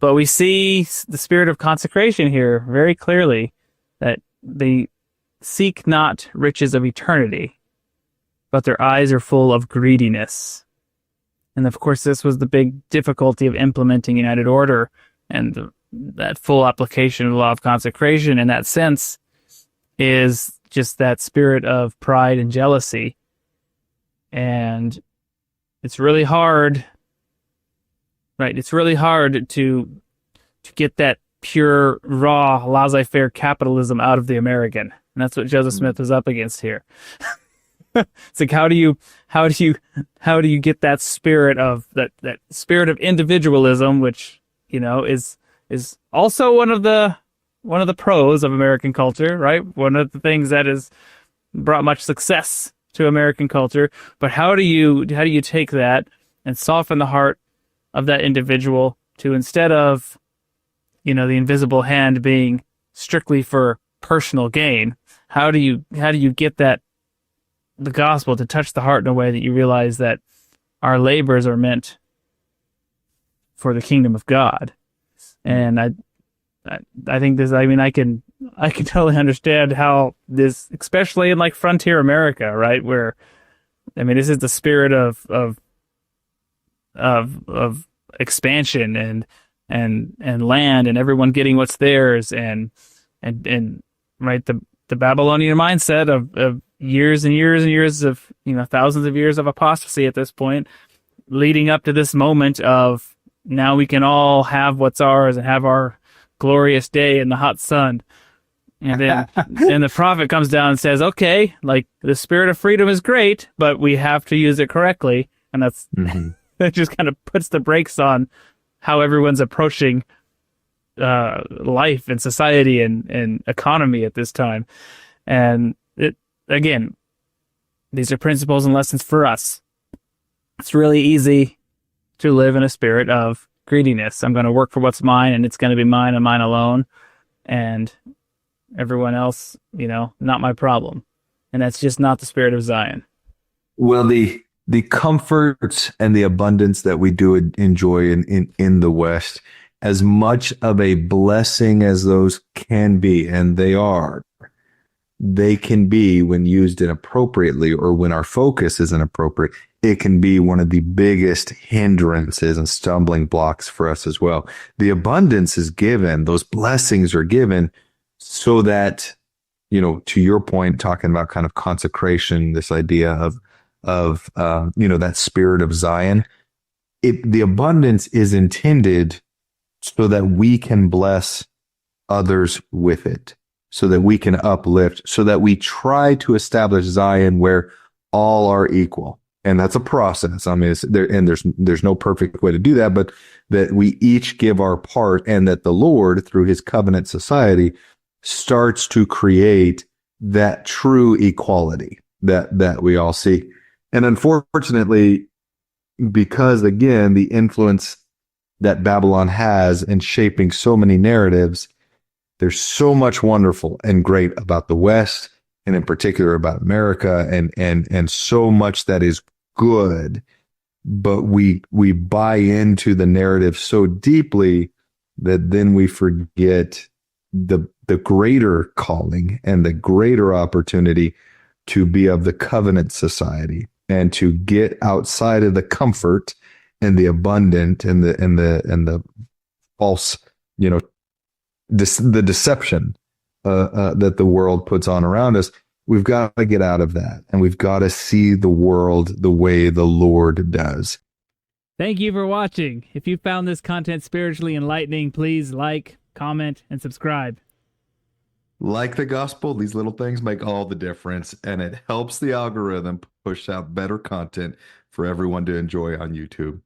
But we see the spirit of consecration here very clearly, that they seek not riches of eternity, but their eyes are full of greediness. And of course, this was the big difficulty of implementing United Order and that full application of the law of consecration in that sense is just that spirit of pride and jealousy. And it's really hard, right? It's really hard to get that pure, raw, laissez-faire capitalism out of the American. And that's what Joseph Smith was up against here. It's like, how do you get that spirit of that spirit of individualism, which, you know, is also one of the pros of American culture, right? One of the things that has brought much success to American culture. But how do you take that and soften the heart of that individual to, instead of, you know, the invisible hand being strictly for personal gain, how do you get that the gospel to touch the heart in a way that you realize that our labors are meant for the kingdom of God? And I think this, I mean, I can totally understand how this, especially in like frontier America, right? Where, I mean, this is the spirit of expansion and land and everyone getting what's theirs and right, the Babylonian mindset of years and years and years of, you know, thousands of years of apostasy at this point, leading up to this moment of now we can all have what's ours and have our glorious day in the hot sun. And then and the prophet comes down and says, okay, like the spirit of freedom is great, but we have to use it correctly. And that's that just kind of puts the brakes on how everyone's approaching life and society and economy at this time. And it, again, these are principles and lessons for us. It's really easy to live in a spirit of greediness. I'm going to work for what's mine, and it's going to be mine and mine alone, and everyone else, you know, not my problem. And that's just not the spirit of Zion. Well, the comforts and the abundance that we do enjoy in the West, as much of a blessing as those can be, and they can be when used inappropriately or when our focus is inappropriate, it can be one of the biggest hindrances and stumbling blocks for us as well. The abundance is given, those blessings are given so that, you know, to your point, talking about kind of consecration, this idea of you know, that spirit of Zion, the abundance is intended so that we can bless others with it, so that we can uplift, so that we try to establish Zion where all are equal. And that's a process. I mean, there's no perfect way to do that, but that we each give our part, and that the Lord, through his covenant society, starts to create that true equality that we all seek. And unfortunately, because again, the influence that Babylon has in shaping so many narratives, there's so much wonderful and great about the West, and in particular about America, and so much that is good, but we buy into the narrative so deeply that then we forget the greater calling and the greater opportunity to be of the covenant society and to get outside of the comfort and the abundant and the false, you know, the deception that the world puts on around us. We've got to get out of that, and we've got to see the world the way the Lord does. Thank you for watching. If you found this content spiritually enlightening, please like, comment, and subscribe. Like the gospel, these little things make all the difference, and it helps the algorithm push out better content for everyone to enjoy on YouTube.